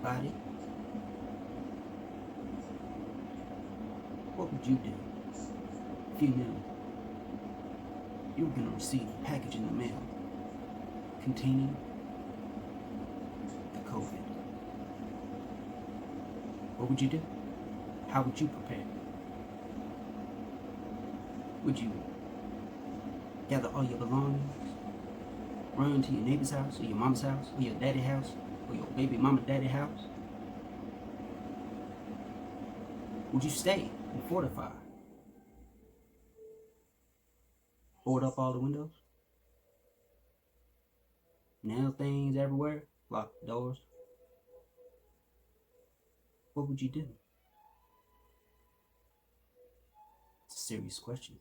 about it, what would you do if you knew you were going to receive a package in the mail containing the COVID? What would you do? How would you prepare? Would you gather all your belongings, run to your neighbor's house, or your mama's house, or your daddy's house, or your baby mama daddy's house? Would you stay and fortify? Board up all the windows? Nail things everywhere? Lock the doors? What would you do? It's a serious question.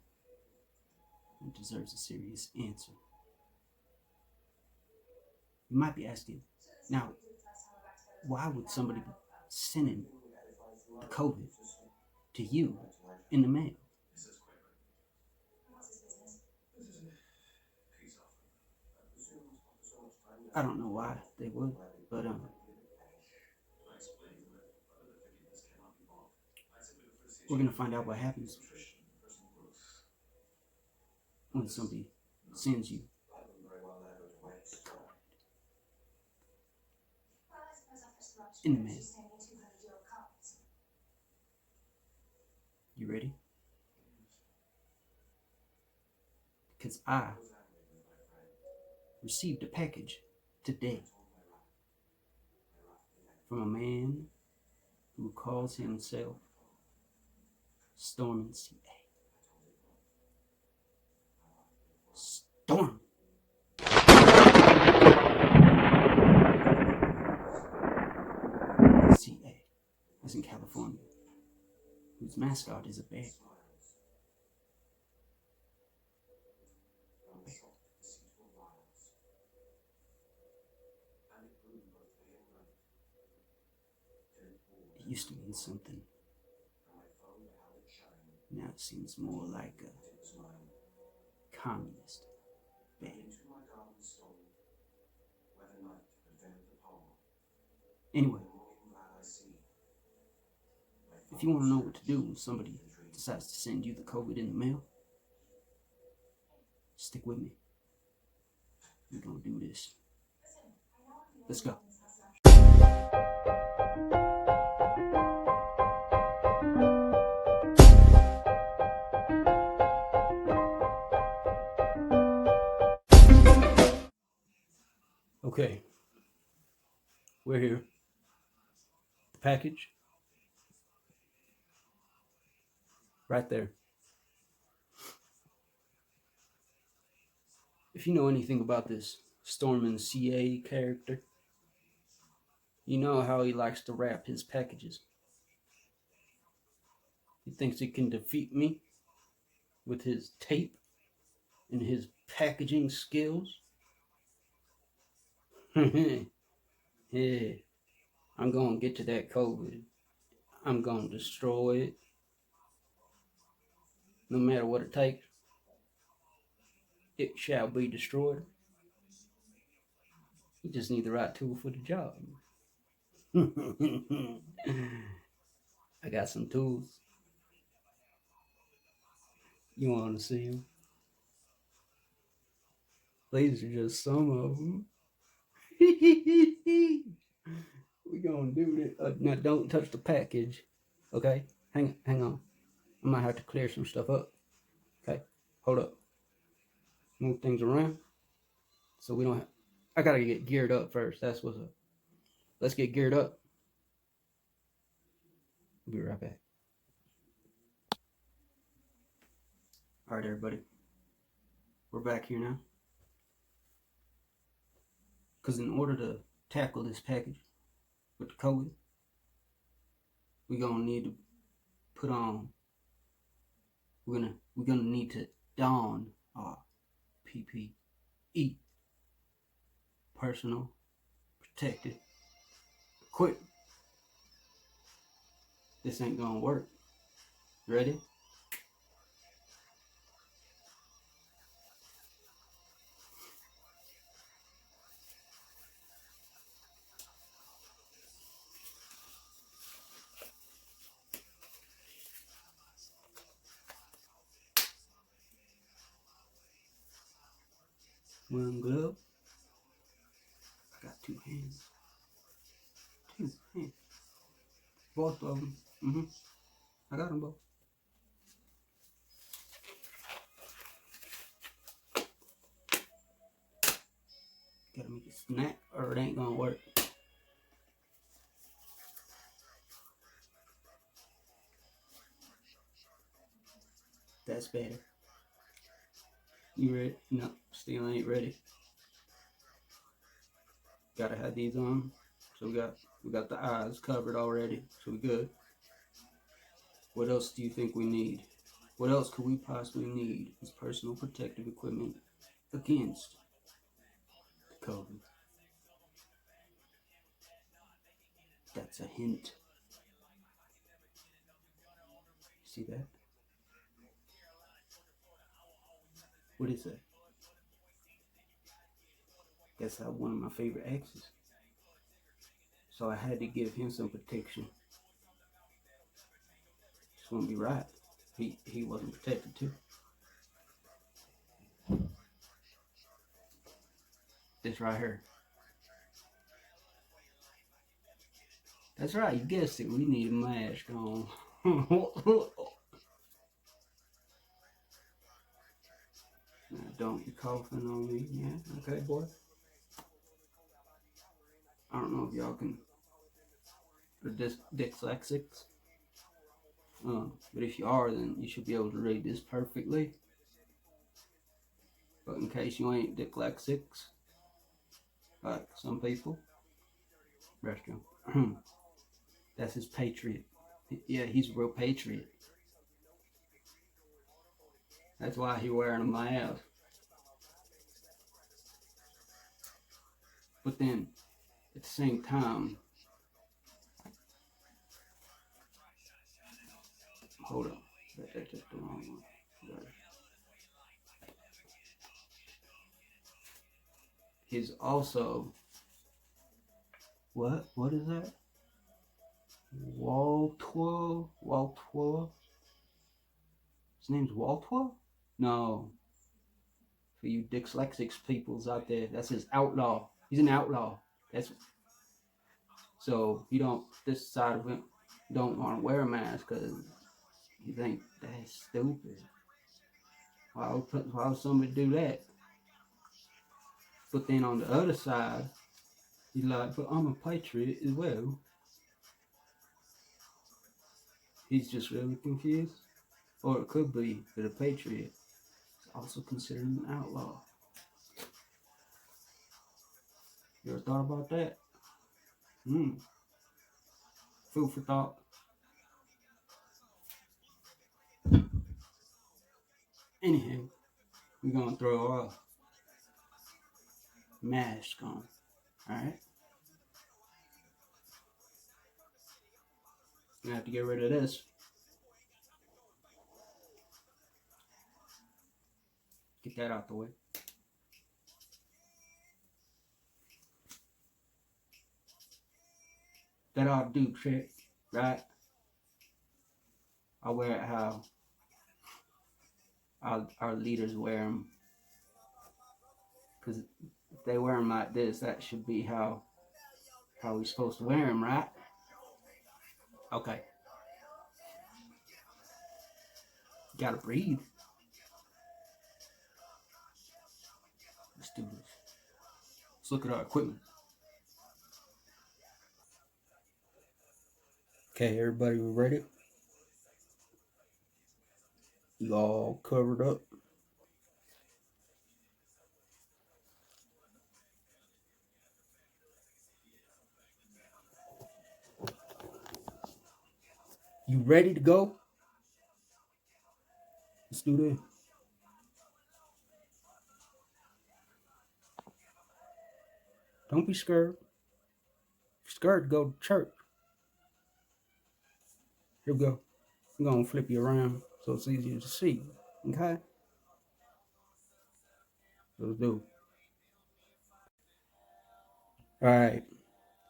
It deserves a serious answer. You might be asking, now, why would somebody be sending the COVID to you in the mail? I don't know why they would, but we're gonna find out what happens when somebody sends you the COVID in the mail. You ready? Because I received a package today from a man who calls himself StorminCA. Storm. CA, as in California, whose mascot is a bear. It used to mean something. Now it seems more like a communist bear. Anyway, if you want to know what to do when somebody decides to send you the COVID in the mail, stick with me. We're gonna do this. Let's go. Okay, we're here. The package, right there. If you know anything about this StorminCA character, you know how he likes to wrap his packages. He thinks he can defeat me with his tape and his packaging skills. Yeah, I'm gonna get to that COVID. I'm gonna destroy it. No matter what it takes, it shall be destroyed. You just need the right tool for the job. I got some tools. You want to see them? These are just some of them. We're gonna do this. Now, don't touch the package. Okay? Hang on. I might have to clear some stuff up. Okay? Hold up. Move things around. So we don't have... I gotta get geared up first. That's what's up. Let's get geared up. We'll be right back. All right, everybody. We're back here now. Because in order to tackle this package with the COVID, we're gonna need to put on, we're gonna need to don our PPE, personal protective equipment. This ain't gonna work. Ready? One glove. I got 2 hands. 2 hands. Both of them. I got them both. Gotta make it snap or it ain't gonna work. That's better. You ready? No, still ain't ready. Gotta have these on. So we got the eyes covered already. So we good. What else do you think we need? What else could we possibly need as personal protective equipment against COVID? That's a hint. See that? What is that? That's one of my favorite exes. So I had to give him some protection. Just wouldn't be right. He wasn't protected too. This right here. That's right, you guessed it. We need a mask on. Now, don't be coughing on me. Yeah, okay, boy. I don't know if y'all can. Or dyslexics. But if you are, then you should be able to read this perfectly. But in case you ain't dyslexics, like some people, restroom. That's his patriot. Yeah, he's a real patriot. That's why he's wearing a mask. But then, at the same time, hold on. That's just the wrong one. He's also, what is that? Waltwell? His name's Waltwell? No. For you dyslexics peoples out there, that's his outlaw. He's an outlaw. That's so you don't. This side of him don't want to wear a mask because you think that's stupid. Why would somebody do that? But then on the other side, he's like, but I'm a patriot as well. He's just really confused. Or it could be that a patriot is also considered an outlaw. You ever thought about that? Food for thought. Anyhow, we're gonna throw our mask on. Alright? Gonna have to get rid of this. Get that out the way. That ought to do trick, right? I wear it how our leaders wear them. Because if they wear them like this, that should be how we're supposed to wear them, right? Okay. Gotta breathe. Let's do this. Let's look at our equipment. Okay, everybody, we ready? You all covered up? You ready to go? Let's do this. Don't be scared. If you're scared, go to church. Here we go. I'm gonna flip you around so it's easier to see. Okay? Let's do. Alright.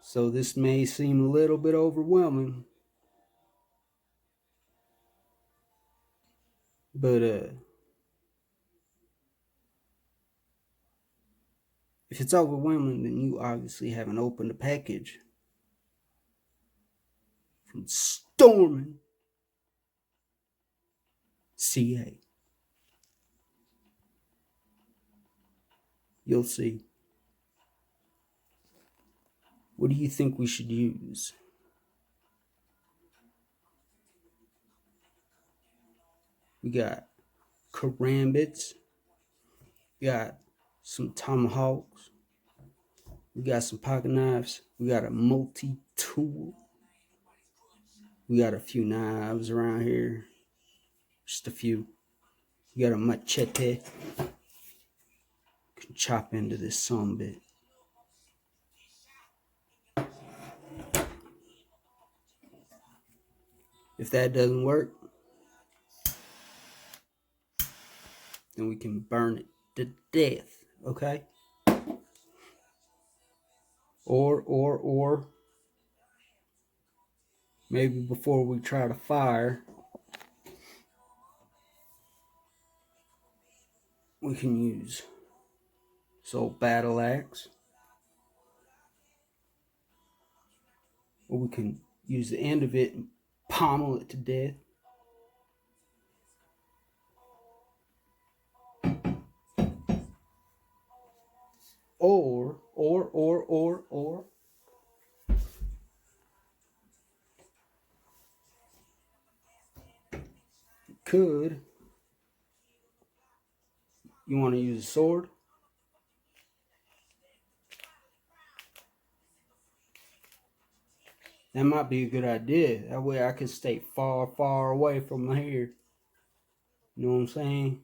So this may seem a little bit overwhelming. But If it's overwhelming, then you obviously haven't opened the package from StorminCA. You'll see. What do you think we should use? We got karambits. We got some tomahawks. We got some pocket knives. We got a multi-tool. We got a few knives around here. Just a few. We got a machete. Can chop into this some bit. If that doesn't work, then we can burn it to death, okay? Or maybe before we try to fire, we can use battle axe, or we can use the end of it and pommel it to death. Or you want to use a sword? That might be a good idea. That way I can stay far away from here. You know what I'm saying?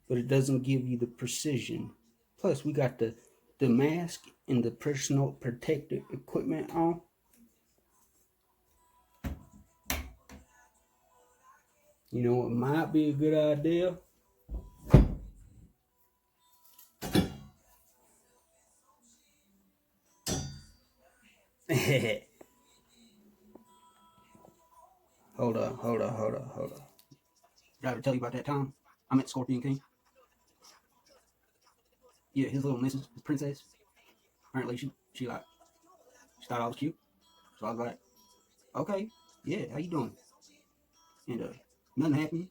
But it doesn't give you the precision. Plus, we got the mask and the personal protective equipment on. You know what might be a good idea? Hold up. Did I ever tell you about that time I met Scorpion King? Yeah, his little missus, his princess. Apparently she thought I was cute. So I was like, okay, yeah, how you doing? And nothing happened.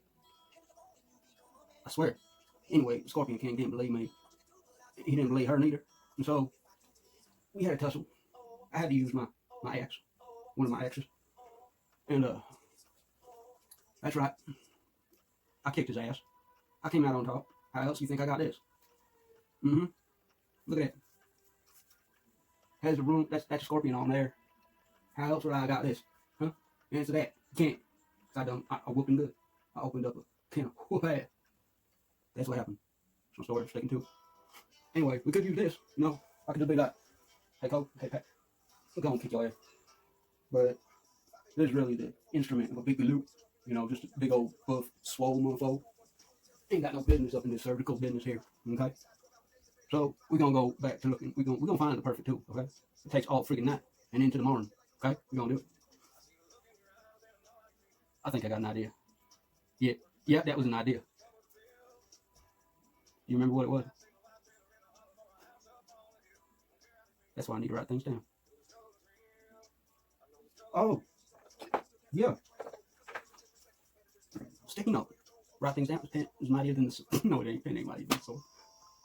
I swear. Anyway, Scorpion King didn't believe me. He didn't believe her neither. And so we had a tussle. I had to use my axe, one of my axes. And that's right. I kicked his ass. I came out on top. How else do you think I got this? Look at that. Has the room, that's a scorpion on there. How else would I got this? Huh? Answer that. You can't. I whooped him good. I opened up a can of whoop ass. That's what happened. Some story I'm sticking to. Anyway, we could use this. You know, I could just be like, hey Cole, hey Pat, we're gonna kick your ass. But this is really the instrument of a big loop. You know, just a big old buff, swole motherfucker. Ain't got no business up in this surgical business here. Okay? So we're gonna go back to looking. We're gonna find the perfect tool, okay? It takes all freaking night and into the morning. Okay? We're gonna do it. I think I got an idea. Yeah, that was an idea. You remember what it was? That's why I need to write things down. Oh, yeah. Sticky note. Write things down. Pen is mightier than the no, it ain't. Pen ain't mightier than the sword.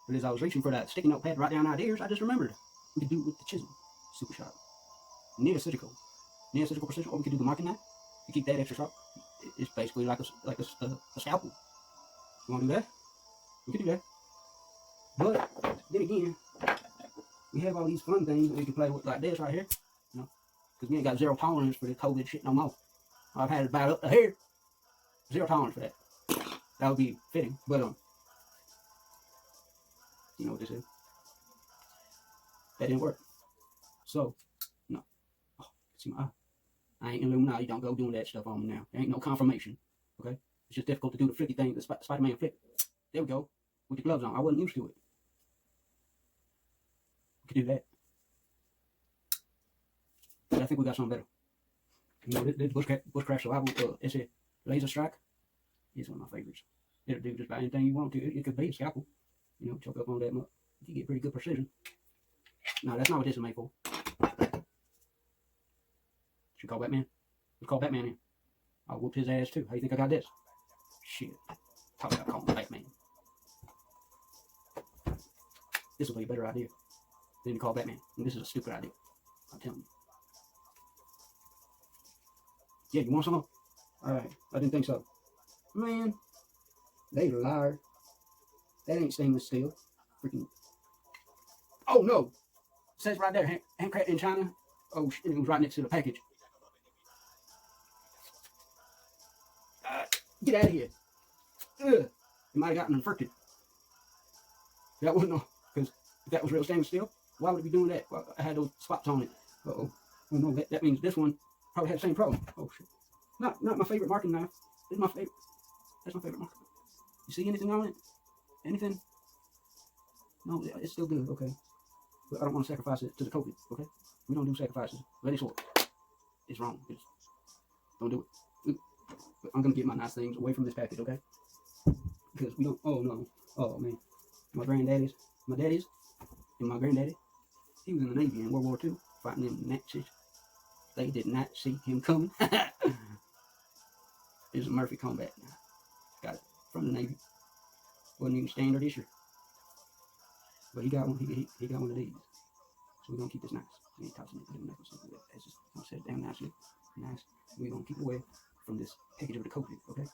But as I was reaching for that sticky notepad to write down ideas, I just remembered we could do it with the chisel, super sharp, near surgical precision, or we could do the marking knife to keep that extra sharp. It's basically like a scalpel. You want to do that? We could do that. But then again, we have all these fun things that we can play with, like this right here. You know, because we ain't got zero tolerance for the COVID shit no more. I've had it about up to here. Zero tolerance for that. That would be fitting, but you know what this is? That didn't work. So, no. Oh, see my eye. I ain't Illuminati. Don't go doing that stuff on me now. There ain't no confirmation. Okay? It's just difficult to do the flicky thing, the Spider-Man flick. There we go. With the gloves on. I wasn't used to it. We could do that. But I think we got something better. You know, this bushcraft survival essay, laser strike, is one of my favorites. It'll do just about anything you want to. It could be a scalpel. You know, choke up on that You get pretty good precision. No, that's not what this is made for. Should call Batman. Let's call Batman in. I'll whoop his ass too. How you think I got this? Shit. Talk about calling Batman. This will be a better idea than to call Batman. And this is a stupid idea. I'm telling you. Yeah, you want some? Alright, I didn't think so. Man, they a liar. That ain't stainless steel. Freaking. Oh no! It says right there, handcrafted in China. Oh shit, it was right next to the package. Get out of here. Ugh. It might have gotten infected. That wouldn't know. Because if that was real stainless steel, why would it be doing that? Well, I had those spots on it. Uh-oh. Oh no, that means this one probably had the same problem. Oh shit. Not my favorite marking knife. This is my favorite. That's my favorite marker. You see anything on it? Anything? No, it's still good, okay. But I don't want to sacrifice it to the COVID, okay? We don't do sacrifices. Let it work. It's wrong. Don't do it. But I'm going to get my nice things away from this package, okay? Because we don't, oh no. Oh man. My daddies, and my granddaddy, he was in the Navy in World War II, fighting in the Nazis. They did not see him coming. It's a Murphy combat. Got it from the Navy. Wasn't even standard issue. But he got one. He got one of these. So we're gonna keep this nice. We ain't touching it. It's just gonna set it down nicely. Nice. We're gonna keep it away from this package of the COVID. Okay.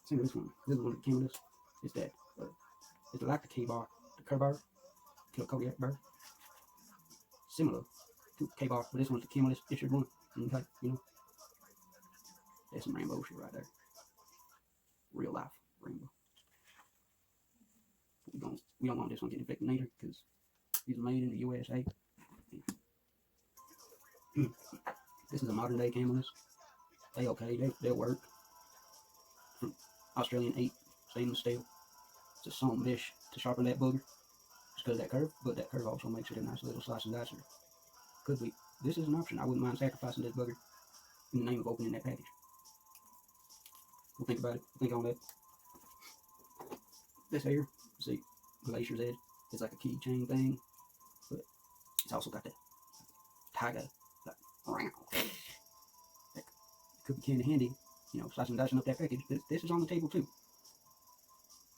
Same with this one. This is one that came with us. It's that. It's like the K-bar, the Kerr bar, Kodiak bar. Similar to K-bar, but this one's the Kimless issued one. Okay, you know. There's some rainbow shit right there. Real life rainbow. We don't want this one getting infected neither, because these are made in the USA. This is a modern day Kimless. They'll work. From Australian 8 stainless steel. It's a some bish to sharpen that booger. Just because of that curve, but that curve also makes it a nice little slice and dicer. Could be. This is an option. I wouldn't mind sacrificing this booger in the name of opening that package. We'll think about it. Think on that. This here, see, Glacier's edge. It's like a keychain thing, but it's also got that tiger, like round. That could be kind of handy, you know, slicing and dicing up that package. This is on the table too.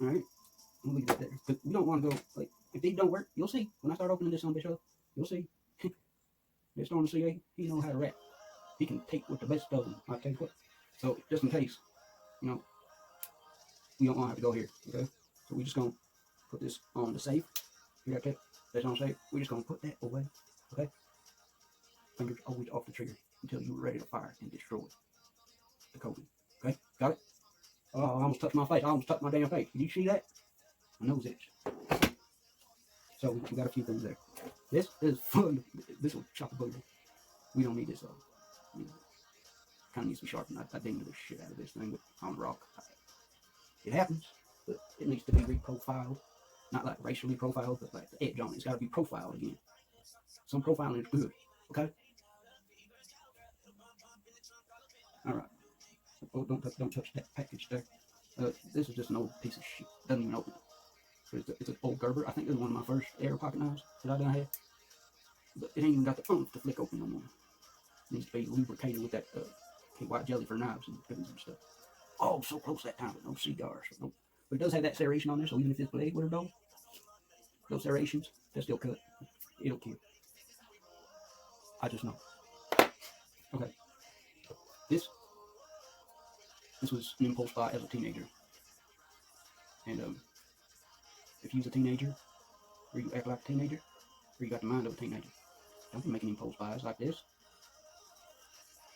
All right, we'll leave that there. But we don't want to go like if these don't work. You'll see when I start opening this on bitch up. You'll see. This StorminCA, he knows how to rap. He can take with the best of them. I'll tell you what. So just in case, you know, we don't want to have to go here. Okay. So we're just gonna put this on the safe. You got that? That's on safe. We're just gonna put that away. Okay? Fingers always off the trigger until you're ready to fire and destroy the COVID. Okay? Got it? Oh, I almost touched my face. I almost touched my damn face. Did you see that? My nose itch. So we got a few things there. This is fun. This will chop a booger. We don't need this though. You know, kind of needs to be sharpened. I dinged the shit out of this thing on the rock. It happens. But it needs to be reprofiled. Not like racially profiled, but like the edge on it. It's got to be profiled again. Some profiling is good. Okay? Alright. Oh, don't touch that package there. This is just an old piece of shit. Doesn't even open it. It's an old Gerber. I think this is one of my first air pocket knives that I done had. But it ain't even got the oomph to flick open no more. It needs to be lubricated with that white jelly for knives and pins and stuff. Oh, so close that time with no cigars. Nope. But it does have that serration on there, so even if this blade were to go, those serrations, they'll still cut. It'll kill. I just know. Okay. This was an impulse buy as a teenager. And if you're a teenager, or you act like a teenager, or you got the mind of a teenager, don't be making impulse buys like this.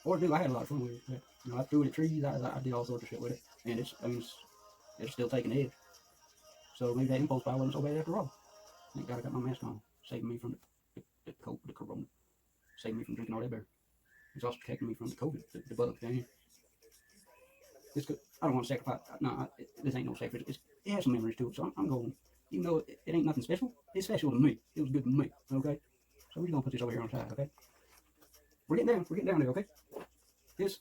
Or do I had a lot of fun with it. You know, I threw it at trees, I did all sorts of shit with it. And it's still taking edge. So maybe that impulse buy wasn't so bad after all. Thank God I got my mask on, saving me from the corona, saving me from drinking all that beer. It's also protecting me from the COVID, the bug down here. I don't want to sacrifice. No, this ain't no sacrifice. It has some memories to it, so I'm going. Even though it ain't nothing special, it's special to me. It was good to me. Okay, so we're gonna put this over here on the side. Okay, we're getting down there. Okay, this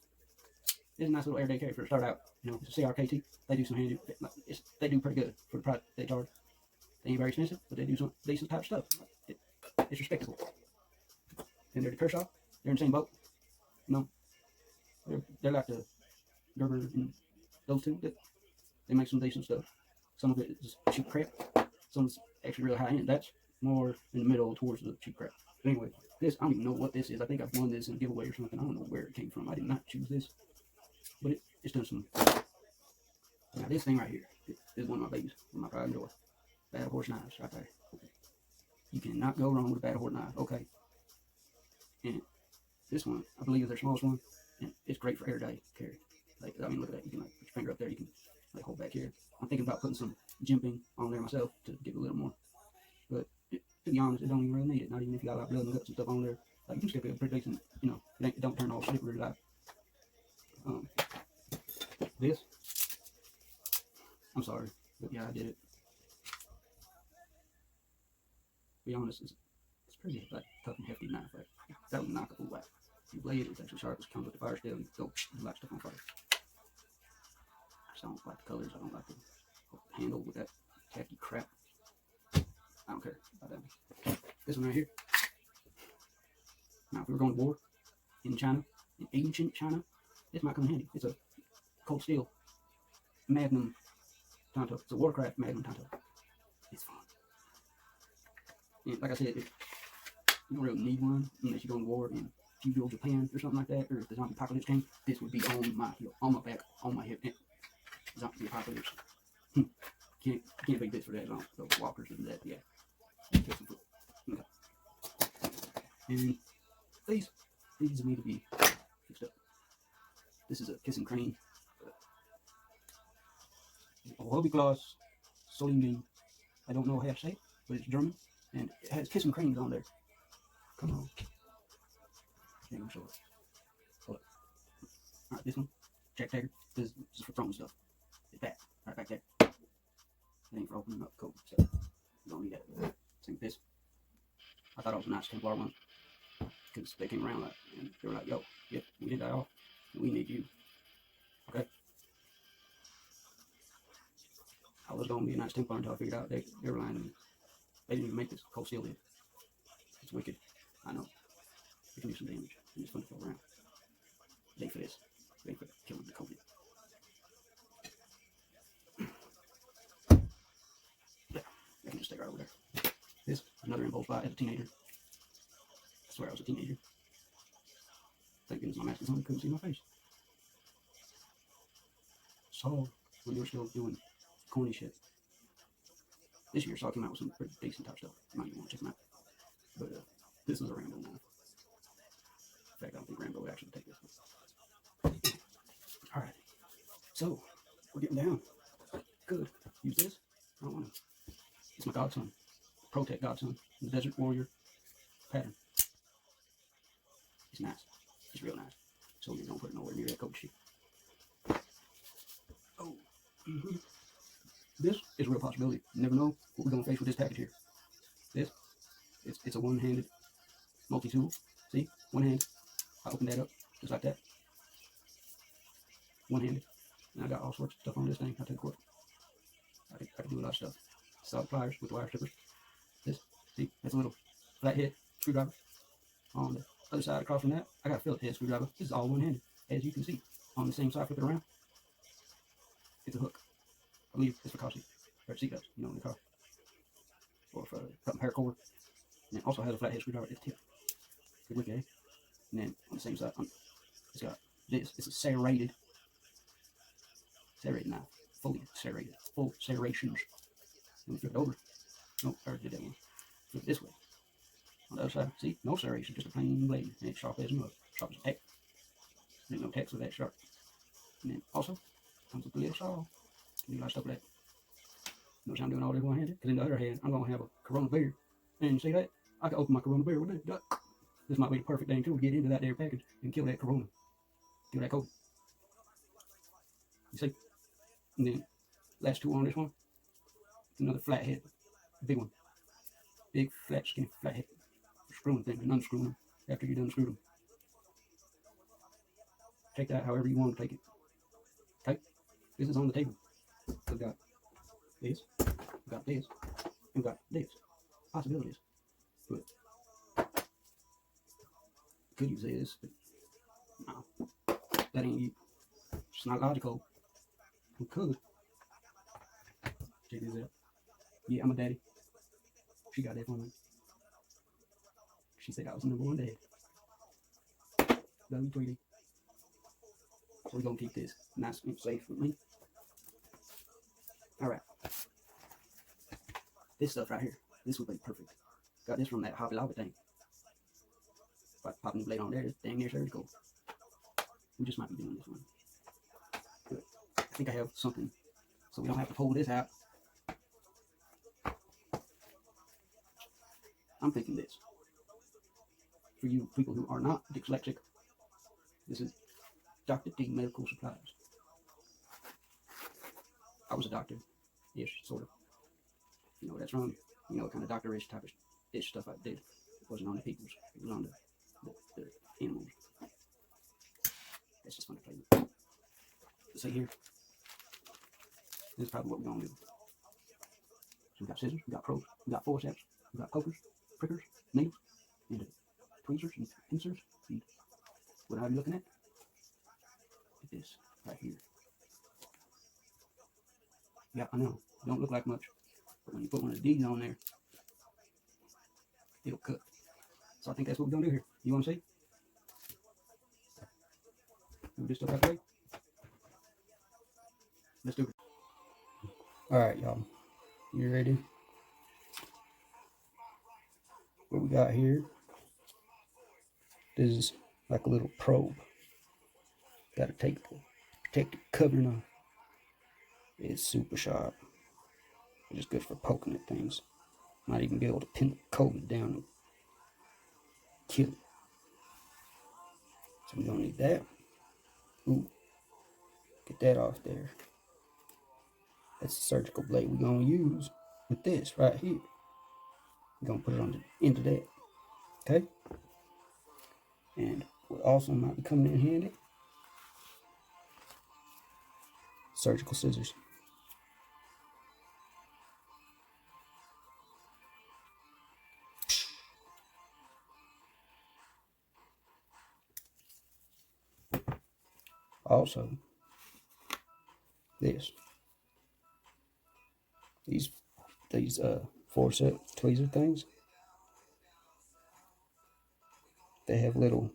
is a nice little everyday carry for to start out. You know, it's a CRKT. They do some handy. They do pretty good for the price they charge. They ain't very expensive, but they do some decent type stuff. It's respectable. And they're the Kershaw. They're in the same boat. You know, they're like the Gerber and those two. They make some decent stuff. Some of it is cheap crap. Some is actually really high end. That's more in the middle towards the cheap crap. But anyway, this, I don't even know what this is. I think I've won this in a giveaway or something. I don't know where it came from. I did not choose this. But it's done some. Now this thing right here is one of my babies. One of my pride and joy. Battle horse knives right there. Okay. You cannot go wrong with a battle horse knife. Okay. And this one, I believe, is their smallest one. And it's great for everyday carry. Like, I mean, look at that. You can like put your finger up there. You can like hold back here. I'm thinking about putting some jimping on there myself to give it a little more. But to be honest, it don't even really need it. Not even if you got like blood and guts and stuff on there. Like, you can still get a pretty decent, you know, it don't turn all slippery like this. I'm sorry, but yeah, I did it. To be honest, it's pretty like tough and hefty knife. Like, that would knock a whack. The blade is actually sharp. It comes with the fire steel and go light stuff on fire. I just don't like the colors. I don't like the handle with that tacky crap. I don't care about that. This one right here. Now, if we were going to war in China, in ancient China, this might come in handy. It's a cold steel magnum tanto. It's a warcraft magnum tanto. It's fun. And like I said, you don't really need one unless you're going to war in feudal Japan or something like that, or if the zombie apocalypse came. This would be on my heel, on my back, on my hip. Zombie apocalypse. Can't beat this for that long. Those walkers and that, yeah. Okay. And these need to be fixed up. This is a kissing crane. Hobbyklaus Stormin. I don't know how to say it, but it's German. And it has kissing cranes on there. Come on. Can't even show it. Hold up. Alright, this one. Jack Dagger. This is for throwing stuff. It's back. Right back there. It ain't for opening up. Cool. So, you don't need that. Same with this. I thought it was a nice Templar one. Because they came around like, and they were like, yo, yep, we did that off. We need you. Okay. I was going to be a nice Templar until I figured out they were lying to me. They didn't even make this cold steel did. It's wicked. I know. It can do some damage. And it's fun to throw around. They for this. They for killing the COVID. Yeah, I can just stay right over there. This is another impulse buy as a teenager. I swear I was a teenager. Thank goodness my mask was on, couldn't see my face. So, when you were still doing corny shit. This year, Saw came out with some pretty decent type stuff. You might even want to check them out. But this is a Rambo knife. In fact, I don't think Rambo would actually take this. Alright. So, we're getting down. Could use this. I don't want to. It's my godson. Protect godson. The Desert Warrior pattern. It's nice. It's real nice. So you don't put it nowhere near that coat shit. Oh. This is a real possibility. You never know what we're going to face with this package here. This, it's a one-handed multi-tool. See? One hand. I open that up just like that. One-handed. And I got all sorts of stuff on this thing. I'll take a quick. I can do a lot of stuff. Solid pliers with wire strippers. This, see? That's a little flathead screwdriver. On the other side across from that, I got a fillet head screwdriver. This is all one-handed. As you can see. On the same side, flip it around. It's a hook. I believe it's for car seat, or seat belts, you know, in the car, or for cutting paracord. And it also has a flathead screwdriver at the tip. Good look at it. And then on the same side, it's got this. It's a serrated knife, fully serrated, full serrations. Let me flip it over. Nope, I already did that one. Flip it this way. On the other side, see, no serration, just a plain blade, and it's sharp as mud, sharp as heck. There's no text with that sharp. And then also comes with a little saw. Do a lot of stuff with that. Notice I'm doing all this one-handed, because in the other hand, I'm going to have a Corona beer. And see that? I can open my Corona beer with it. This might be the perfect thing, too, to get into that there package and kill that Corona. Kill that COVID. You see? And then, last two on this one. Another flathead. Big one. Big, flat, skinny flathead. Screwing thing and unscrewing them after you're done screwing them. Take that however you want to take it. Okay? This is on the table. We've got this. We've got this. And we got this. Possibilities. But could use this, but no. That ain't you. It's not logical. We could. Check this out. Yeah, I'm a daddy. She got that for me. She said I was the number one dad. Love you, Tweety. So we're gonna keep this nice and safe with me. Alright. This stuff right here. This would be perfect. Got this from that Hobby Lobby thing. But popping the blade on there is dang near surgical. We just might be doing this one. Good. I think I have something so we don't have to pull this out. I'm thinking this. For you people who are not dyslexic, this is Dr. D Medical Supplies. I was a doctor-ish, sort of. You know where that's from. You know what kind of doctor-ish type of ish stuff I did. It wasn't on the people's. It was on the animals. That's just fun to play with. See here. This is probably what we're going to do. So we got scissors, we got probes, we got forceps, we got pokers, prickers, needles, and tweezers and pincers, and what are you looking at? Look at this right here. Yeah, I know. It don't look like much, but when you put one of these on there, it'll cut. So I think that's what we're gonna do here. You want to see? Move this stuff out the way. Let's do it. All right, y'all. You ready? What we got here? This is like a little probe. Got to take the protective covering off. It's super sharp. It's just good for poking at things. Might even be able to pin the COVID down and kill it. So we don't need that. Ooh, get that off there. That's the surgical blade we're gonna use with this right here. We're gonna put it on the end of that. Okay? And what also might be coming in handy, surgical scissors. Also, these forceps tweezer things, they have little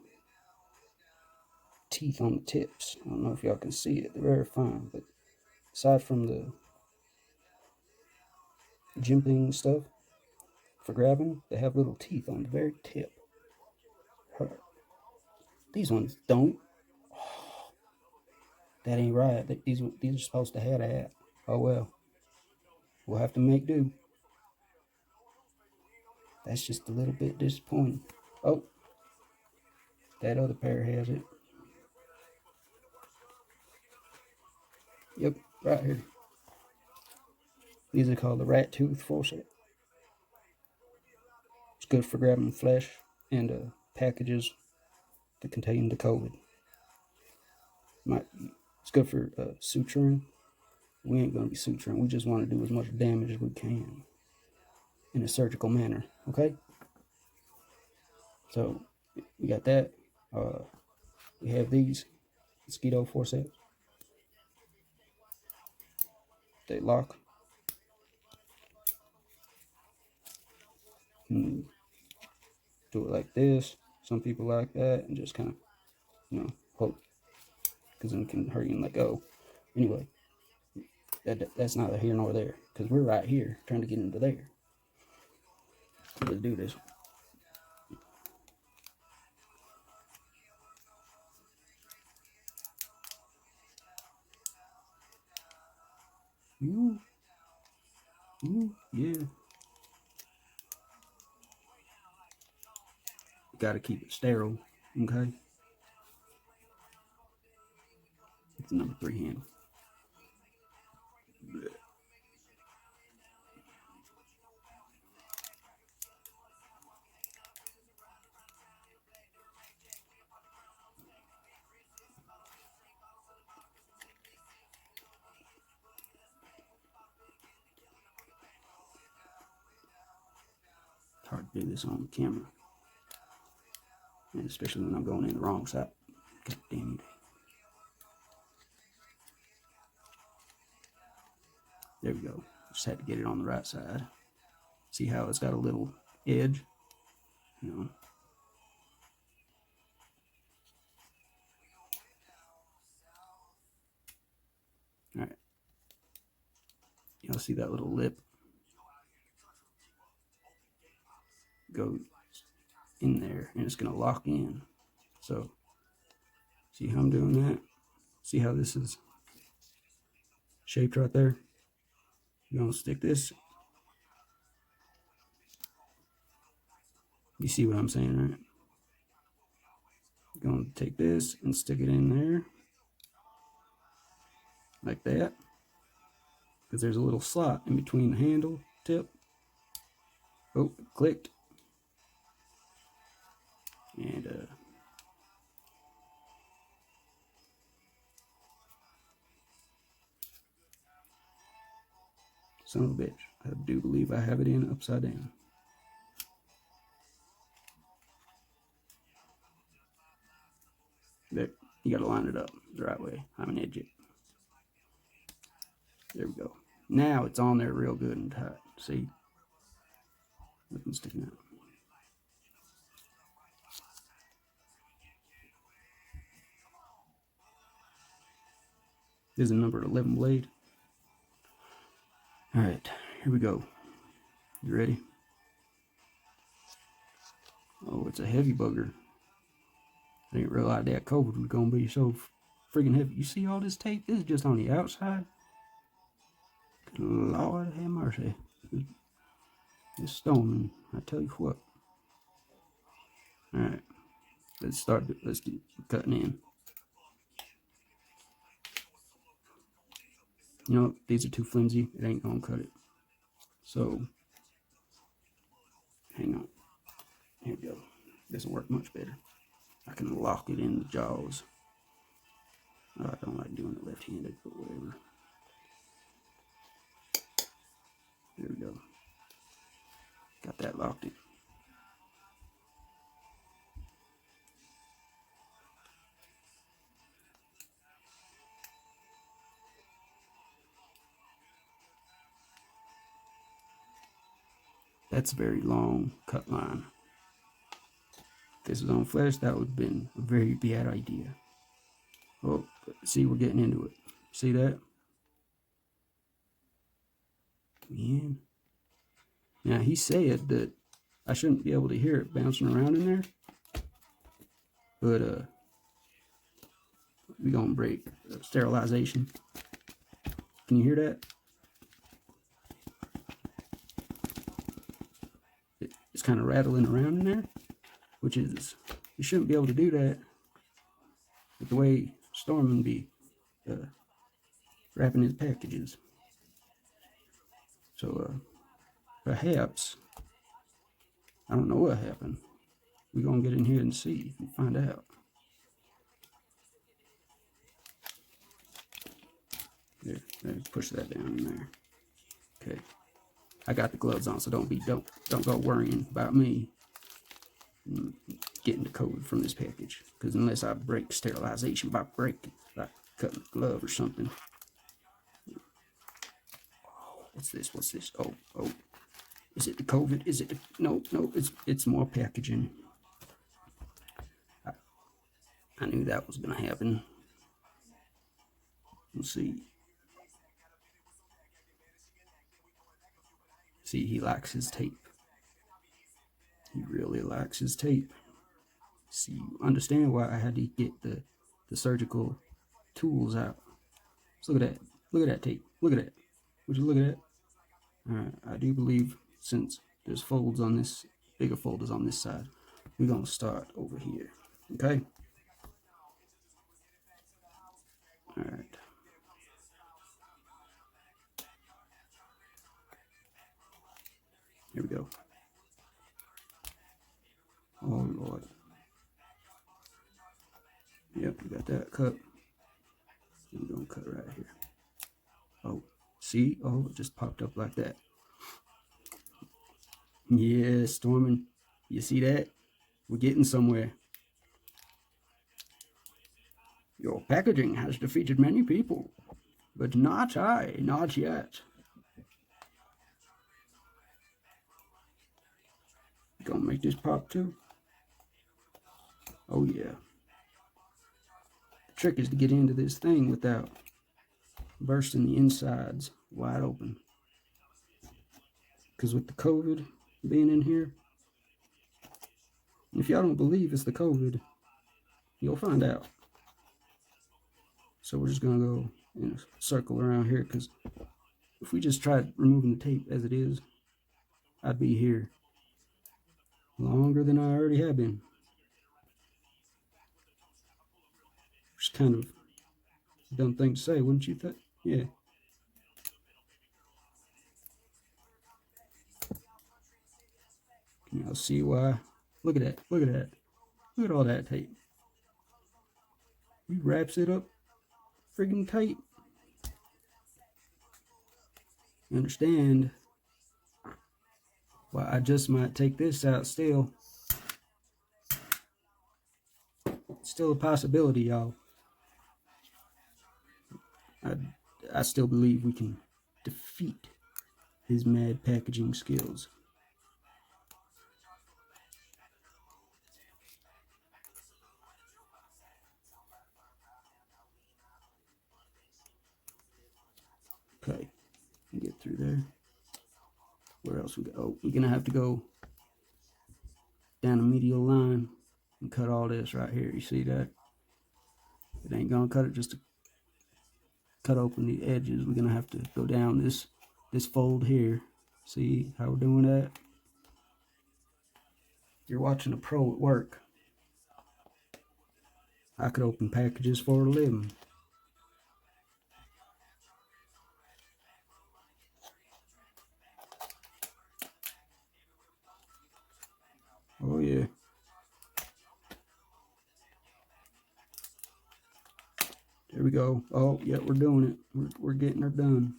teeth on the tips. I don't know if y'all can see it. They're very fine, but aside from the jimping stuff for grabbing, they have little teeth on the very tip. These ones don't. Oh, that ain't right. These are supposed to have that. Oh well. We'll have to make do. That's just a little bit disappointing. Oh, that other pair has it. Yep, right here. These are called the rat tooth forceps. It's good for grabbing flesh and packages that contain the COVID. It's good for suturing. We ain't gonna be suturing. We just want to do as much damage as we can in a surgical manner. Okay. So we got that. We have these mosquito forceps. They lock. Do it like this. Some people like that, and just kind of, poke, because then it can hurt you and let go. Anyway, that's neither here nor there, because we're right here trying to get into there. Let's do this. Yeah. Got to keep it sterile, okay? It's the number 3 handle. do this on camera, and especially when I'm going in the wrong side. God damn it. There we go. Just had to get it on the right side. See how it's got a little edge? You know. Alright. You'll see that little lip go in there, and it's going to lock in. So, see how I'm doing that? See how this is shaped right there? You're going to stick this. You see what I'm saying, right? You're going to take this and stick it in there. Like that. Because there's a little slot in between the handle tip. Oh, it clicked. And son of a bitch, I do believe I have it in upside down. There, you gotta line it up the right way. I'm an edge it. There we go. Now it's on there real good and tight. See? Nothing sticking out. This is a number 11 blade. Alright, here we go. You ready? Oh, it's a heavy bugger. I didn't realize that COVID was gonna be so freaking heavy. You see all this tape? This is just on the outside. Lord have mercy. It's Stormin, I tell you what. Alright, let's get cutting in. You know, these are too flimsy. It ain't gonna cut it. So, hang on. Here we go. This will work much better. I can lock it in the jaws. Oh, I don't like doing it left-handed, but whatever. There we go. Got that locked in. That's a very long cut line. If this was on flesh, that would have been a very bad idea. Oh, see, we're getting into it. See that? Man. Now, he said that I shouldn't be able to hear it bouncing around in there. But, we're going to break sterilization. Can you hear that? It's kind of rattling around in there, which is, you shouldn't be able to do that with the way Stormin be wrapping his packages. So, perhaps, I don't know what happened. We're going to get in here and see and find out. There, push that down in there. Okay. I got the gloves on, so don't go worrying about me getting the COVID from this package. Because unless I break sterilization by cutting the glove or something. Oh, what's this? What's this? Oh. Is it the COVID? Is it the, no, it's more packaging. I knew that was gonna happen. Let's see. See, he likes his tape. He really likes his tape. See, you understand why I had to get the surgical tools out. So look at that. Look at that tape. Look at that. Would you look at that? Alright, I do believe since there's folds on this, bigger folders on this side, we're going to start over here. Okay? Alright. Here we go. Oh, Lord. Yep, we got that cut. We're going to cut right here. Oh, see? Oh, it just popped up like that. Yeah, Stormin, you see that? We're getting somewhere. Your packaging has defeated many people, but not I, not yet. Gonna make this pop too? Oh yeah. The trick is to get into this thing without bursting the insides wide open. Because with the COVID being in here, if y'all don't believe it's the COVID, you'll find out. So we're just gonna go in a circle around here, because if we just tried removing the tape as it is, I'd be here longer than I already have been. Just kind of a dumb thing to say, wouldn't you think? Yeah. Can y'all see why? Look at that. Look at that. Look at all that tape. He wraps it up friggin' tight. You understand why I just might take this out still. It's still a possibility, y'all. I still believe we can defeat his mad packaging skills. Okay, get through there. Where else we go? Oh, we're gonna have to go down the medial line and cut all this right here. You see that? It ain't gonna cut it just to cut open the edges. We're gonna have to go down this fold here. See how we're doing that? You're watching a pro at work. I could open packages for a living. Oh yeah. There we go. Oh yeah, we're doing it. We're getting her done.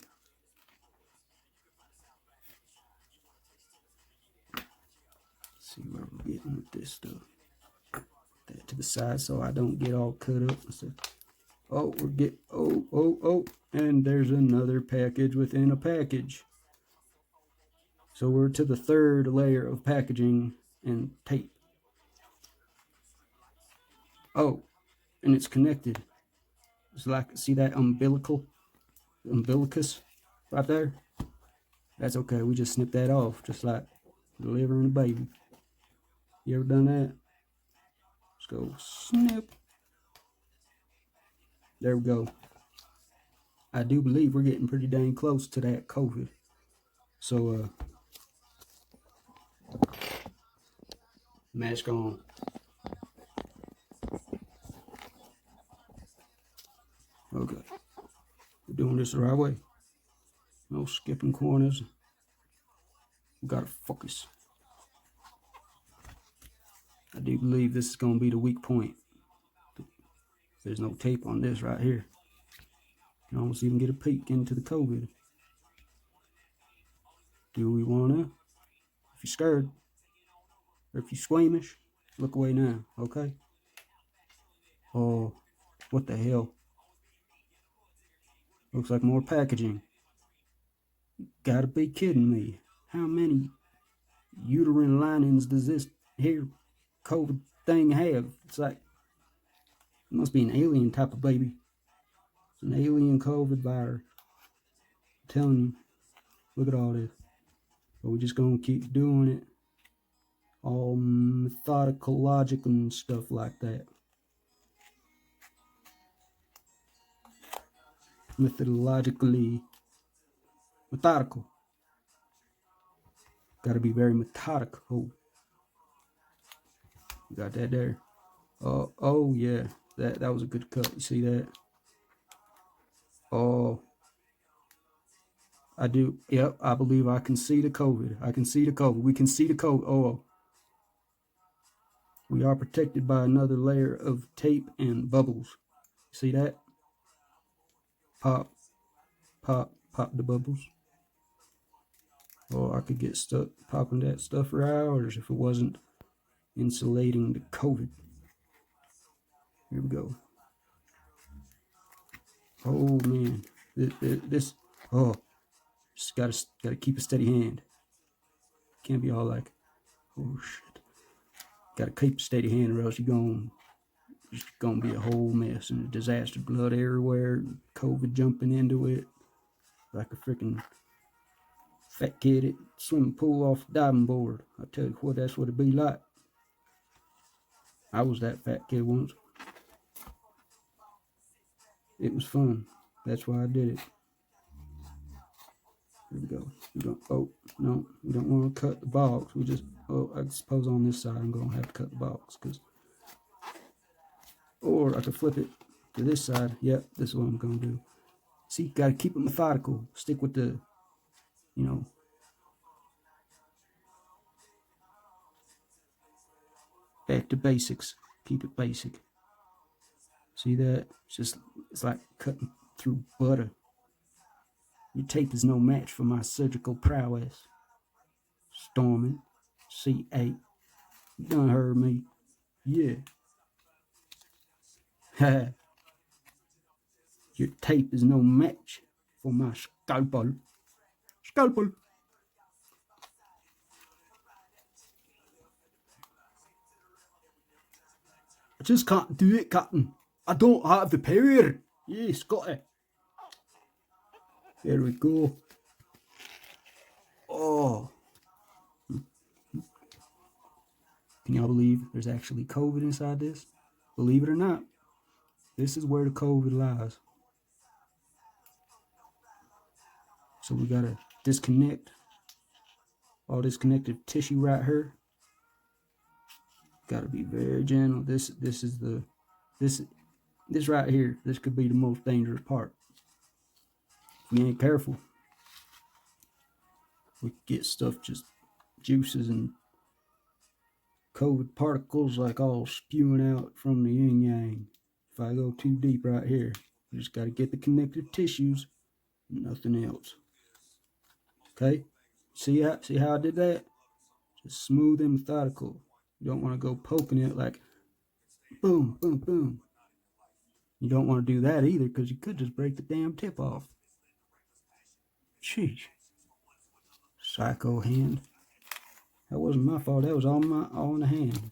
Let's see where we're getting with this stuff. Put that to the side so I don't get all cut up. Oh, oh, and there's another package within a package. So we're to the third layer of packaging and tape. Oh, and it's connected. It's like, see that umbilicus right there? That's okay, we just snip that off, just like delivering a baby. You ever done that? Let's go snip. There we go. I do believe we're getting pretty dang close to that COVID. So, mask on. Okay. We're doing this the right way. No skipping corners. We gotta focus. I do believe this is gonna be the weak point. There's no tape on this right here. You can almost even get a peek into the COVID. Do we wanna? If you're scared, or if you're squeamish, look away now, okay? Oh, what the hell? Looks like more packaging. Gotta be kidding me. How many uterine linings does this here COVID thing have? It's like, it must be an alien type of baby. It's an alien COVID virus. I'm telling you, look at all this. But we're just gonna keep doing it. All methodical logic and stuff like that. Methodologically methodical. Gotta be very methodical. Got that there. Oh yeah, that was a good cut. You see that? Oh, I do. Yep, I believe I can see the COVID. I can see the COVID. We can see the COVID. Oh, we are protected by another layer of tape and bubbles. See that? Pop, pop, pop the bubbles. or I could get stuck popping that stuff for hours if it wasn't insulating the COVID. Here we go. Oh man, this oh, just gotta keep a steady hand. Can't be all like, oh shit. Gotta keep a steady hand, or else it's gonna be a whole mess and a disaster. Blood everywhere, COVID jumping into it like a freaking fat kid at swimming pool off the diving board. I tell you what, that's what it'd be like. I was that fat kid once. It was fun. That's why I did it. Here we go. Oh, no, we don't want to cut the box. We just, I suppose on this side I'm going to have to cut the box. Or I could flip it to this side. Yep, this is what I'm going to do. See, got to keep it methodical. Stick with the, back to basics. Keep it basic. See that? It's like cutting through butter. Your tape is no match for my surgical prowess. Stormin CA. You done heard me. Yeah. Ha. Your tape is no match for my scalpel. Scalpel. I just can't do it, Captain. I don't have the power. Yeah, Scotty. There we go. Oh. Can y'all believe there's actually COVID inside this? Believe it or not, this is where the COVID lies. So we gotta disconnect all this connective tissue right here. Gotta be very gentle. This right here, this could be the most dangerous part. If we ain't careful, we get stuff, just juices and COVID particles like all spewing out from the yin yang. If I go too deep right here, we just gotta get the connective tissues, nothing else. Okay? See how I did that? Just smooth and methodical. You don't want to go poking it like boom, boom, boom. You don't want to do that either, because you could just break the damn tip off. Sheesh. Psycho hand. That wasn't my fault. That was all in the hand.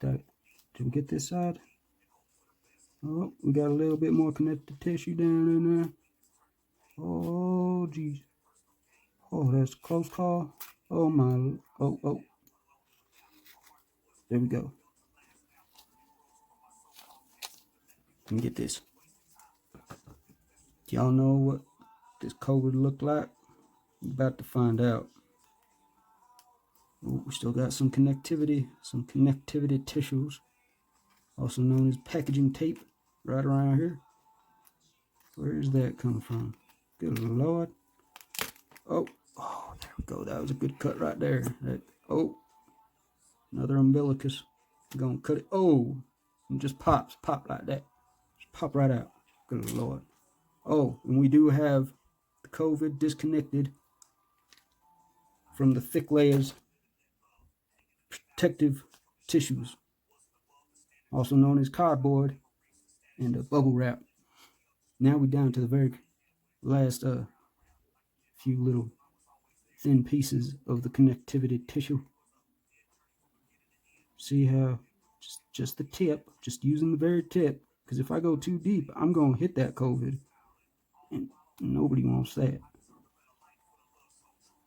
Did we get this side? Oh, we got a little bit more connective tissue down in there. Oh, geez. Oh, that's a close call. Oh, my. Oh. There we go. Let me get this. Do y'all know what this COVID looked like? I'm about to find out. Ooh, we still got some connectivity tissues, also known as packaging tape, right around here. Where is that coming from? Good Lord. Oh, there we go. That was a good cut right there. Another umbilicus. I'm gonna cut it. Oh, and just pop like that. Just pop right out. Good Lord. Oh, and we do have the COVID disconnected from the thick layers protective tissues, also known as cardboard and a bubble wrap. Now we're down to the very last few little thin pieces of the connectivity tissue. See how just the tip, just using the very tip, because if I go too deep, I'm going to hit that COVID, and nobody wants that.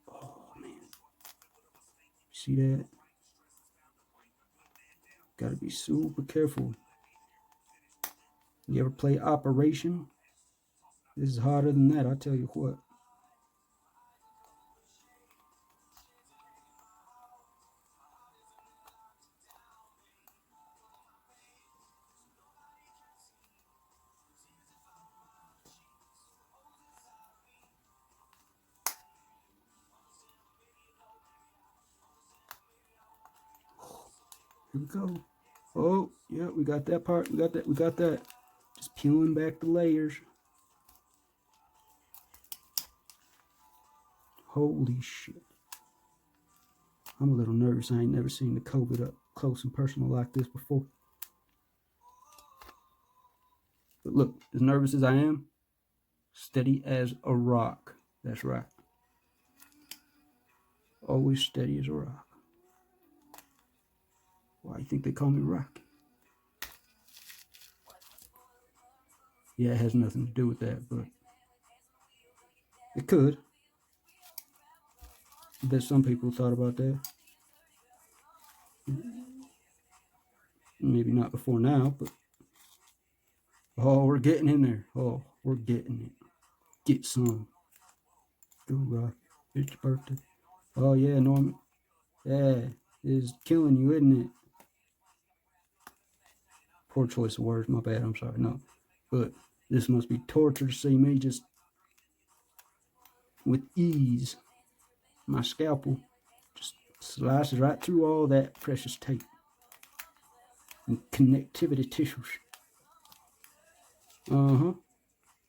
Oh, man. See that? Got to be super careful. You ever play Operation? This is harder than that, I'll tell you what. Here we go. Oh, yeah, we got that part. We got that. Just peeling back the layers. Holy shit. I'm a little nervous. I ain't never seen the COVID up close and personal like this before. But look, as nervous as I am, steady as a rock. That's right. Always steady as a rock. Why do you think they call me Rocky? Yeah, it has nothing to do with that, but it could. I bet some people thought about that. Maybe not before now, but oh, we're getting in there. Oh, we're getting it. Get some. Go, Rock. It's your birthday. Oh, yeah, Norman. Yeah, it's killing you, isn't it? Poor choice of words. My bad. I'm sorry. No. But this must be torture to see me just with ease. My scalpel just slices right through all that precious tape and connectivity tissues.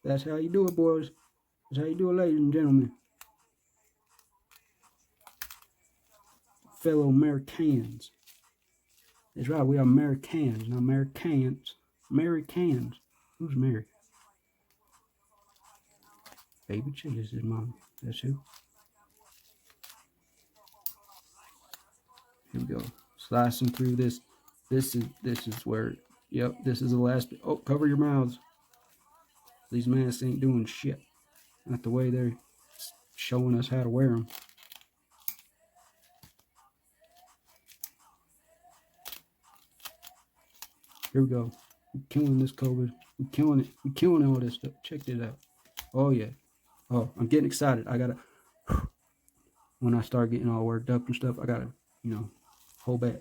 That's how you do it, boys. That's how you do it, ladies and gentlemen. Fellow Americans. That's right, we are Americans, not Americans. Americans. Who's Mary? Baby Jesus, his mom. That's who. Here we go. Slicing through this. This is where. Yep, this is the last. Oh, cover your mouths. These masks ain't doing shit. Not the way they're showing us how to wear them. Here we go. We're killing this COVID. We're killing it. We're killing all this stuff. Check this out. Oh, yeah. Oh, I'm getting excited. I gotta, when I start getting all worked up and stuff, I gotta, hold back.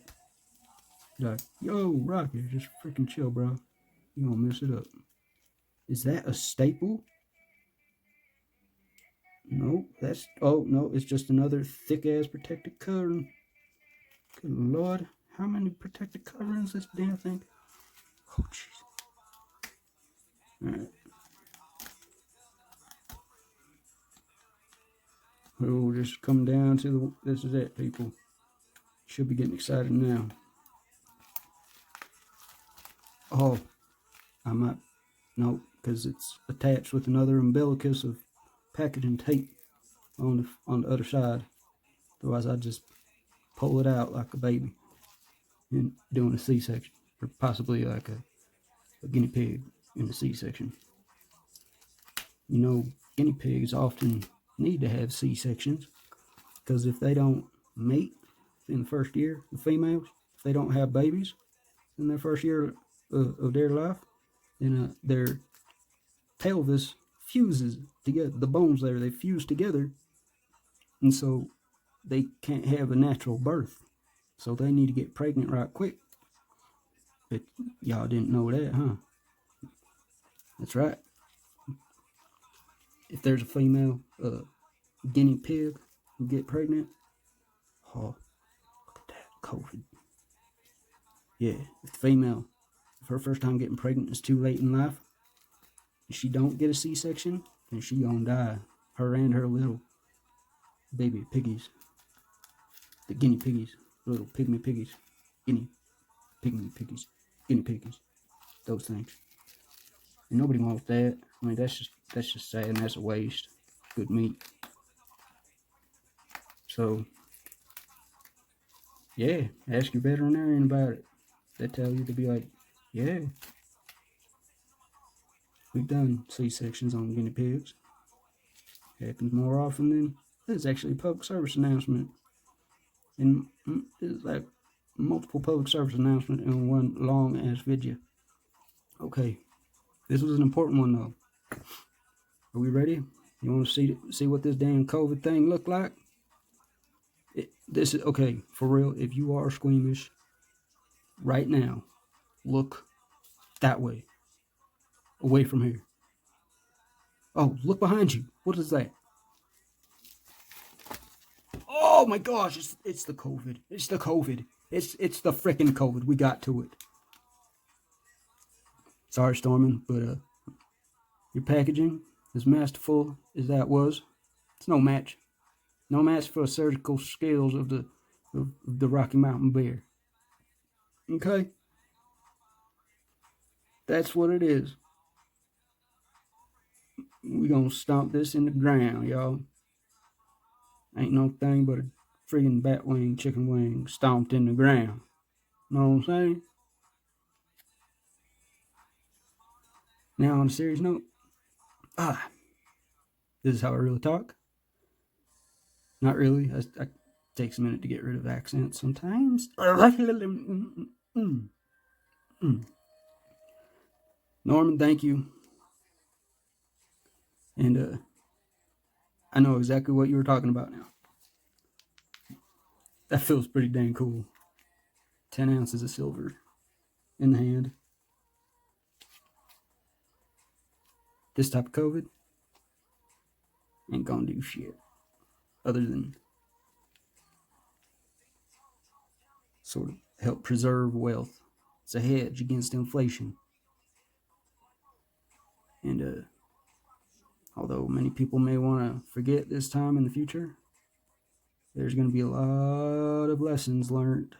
Like, yo, Rocky, just freaking chill, bro. You gonna mess it up. Is that a staple? No, no, it's just another thick-ass protective covering. Good Lord. How many protective coverings this damn thing? Oh, jeez. All right. We'll just come down to this is it, people. Should be getting excited now. Oh, I might, no, because it's attached with another umbilicus of packaging tape on the other side. Otherwise, I'd just pull it out like a baby and doing a C-section, or possibly like a guinea pig in the C-section. Guinea pigs often need to have C-sections because if they don't mate in the first year, the females, if they don't have babies in their first year of their life, then their pelvis fuses together. The bones there, they fuse together, and so they can't have a natural birth. So they need to get pregnant right quick. But y'all didn't know that, huh? That's right. If there's a female guinea pig who get pregnant, oh, look at that COVID. Yeah, if the female, if her first time getting pregnant is too late in life, and she don't get a C-section, then she gonna die. Her and her little baby piggies, the guinea piggies, little pygmy piggies, pygmy piggies, guinea piggies, those things. And nobody wants that. I mean, that's just sad, and that's a waste. Good meat. So, yeah, ask your veterinarian about it. They tell you to be like, yeah, we've done C-sections on guinea pigs. Happens more often than there's actually a public service announcement. And it's like multiple public service announcements in one long ass video. Okay, this was an important one though. Are we ready? You want to see what this damn COVID thing looked like? This is okay for real. If you are squeamish, right now, look that way, away from here. Oh, look behind you. What is that? Oh my gosh! It's the COVID. It's the COVID. It's the freaking COVID. We got to it. Sorry, Stormin, but your packaging, as masterful as that was, it's no match No match for surgical skills of the Rocky Mountain Bear. Okay? That's what it is. We gonna stomp this in the ground, y'all. Ain't no thing but a friggin' bat wing, chicken wing stomped in the ground. Know what I'm saying? Now, on a serious note, this is how I really talk. Not really. I takes a minute to get rid of accents sometimes. Norman, thank you. And I know exactly what you were talking about now. That feels pretty dang cool. 10 ounces of silver in the hand. This type of COVID ain't gonna do shit other than sort of help preserve wealth. It's a hedge against inflation. And although many people may want to forget this time in the future, there's going to be a lot of lessons learned.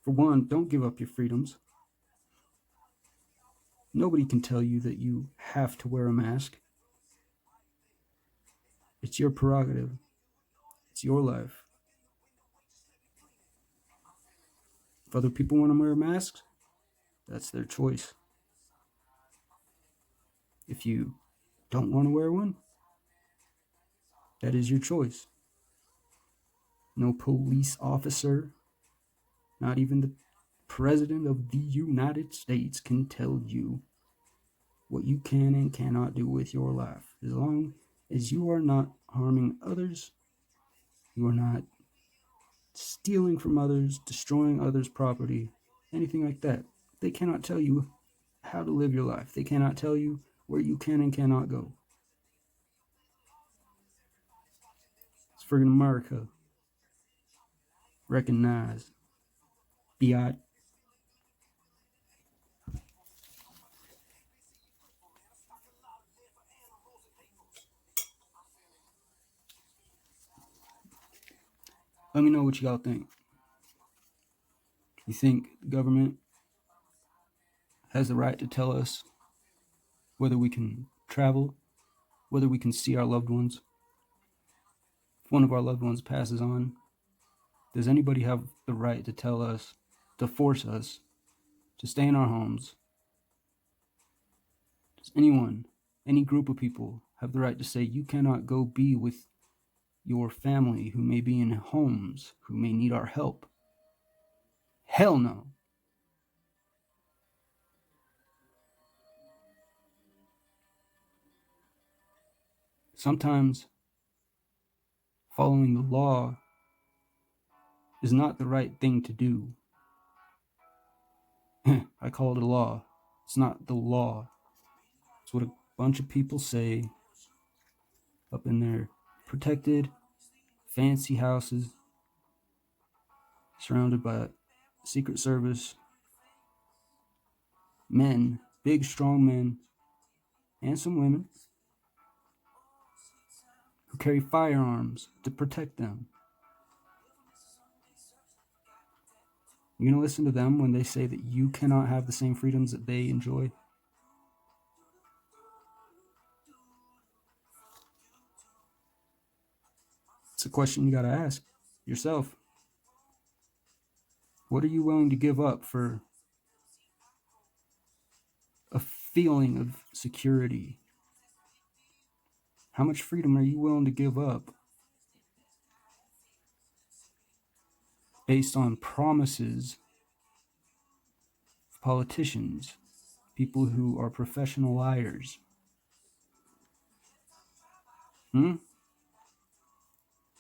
For one, don't give up your freedoms. Nobody can tell you that you have to wear a mask. It's your prerogative. It's your life. If other people want to wear masks, that's their choice. If you don't want to wear one, that is your choice. No police officer, not even the President of the United States, can tell you what you can and cannot do with your life. As long as you are not harming others, you are not stealing from others, destroying others' property, anything like that. They cannot tell you how to live your life. They cannot tell you where you can and cannot go. It's friggin' America. Recognize. Biot. Let me know what y'all think. You think the government has the right to tell us whether we can travel, whether we can see our loved ones? If one of our loved ones passes on, does anybody have the right to tell us, to force us to stay in our homes? Does anyone, any group of people, have the right to say you cannot go be with your family who may be in homes, who may need our help? Hell no. Sometimes following the law is not the right thing to do. I call it a law. It's not the law. It's what a bunch of people say up in their protected, fancy houses, surrounded by Secret Service men, big, strong men, and some women who carry firearms to protect them. You're going to listen to them when they say that you cannot have the same freedoms that they enjoy? It's a question you got to ask yourself. What are you willing to give up for a feeling of security? How much freedom are you willing to give up based on promises of politicians, people who are professional liars?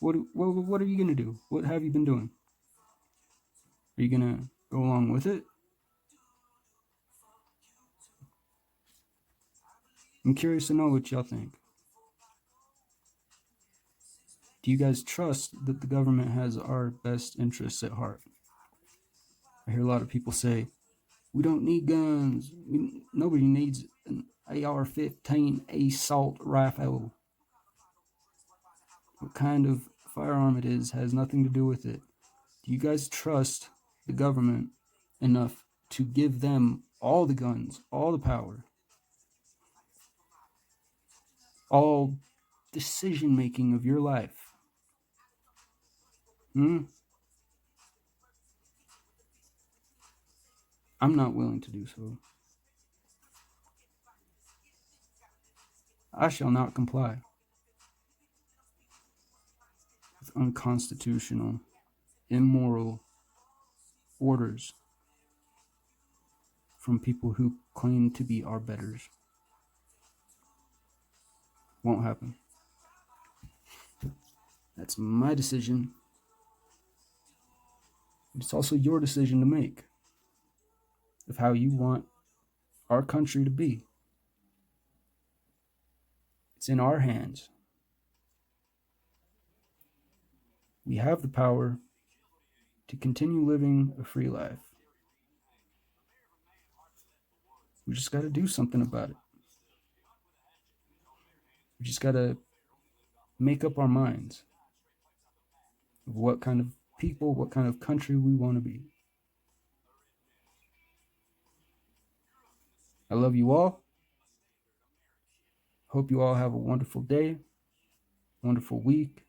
What are you going to do? What have you been doing? Are you going to go along with it? I'm curious to know what y'all think. Do you guys trust that the government has our best interests at heart? I hear a lot of people say, we don't need guns. Nobody needs an AR-15 assault rifle. What kind of firearm it is has nothing to do with it. Do you guys trust the government enough to give them all the guns, all the power, all decision making of your life? I'm not willing to do so. I shall not comply with unconstitutional, immoral orders from people who claim to be our betters. Won't happen. That's my decision. It's also your decision to make of how you want our country to be. It's in our hands. We have the power to continue living a free life. We just got to do something about it. We just got to make up our minds of what kind of people, what kind of country we want to be. I love you all. Hope you all have a wonderful day, wonderful week.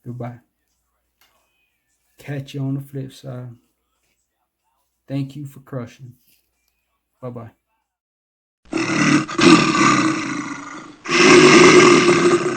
Goodbye. Catch you on the flip side. Thank you for crushing. Bye-bye.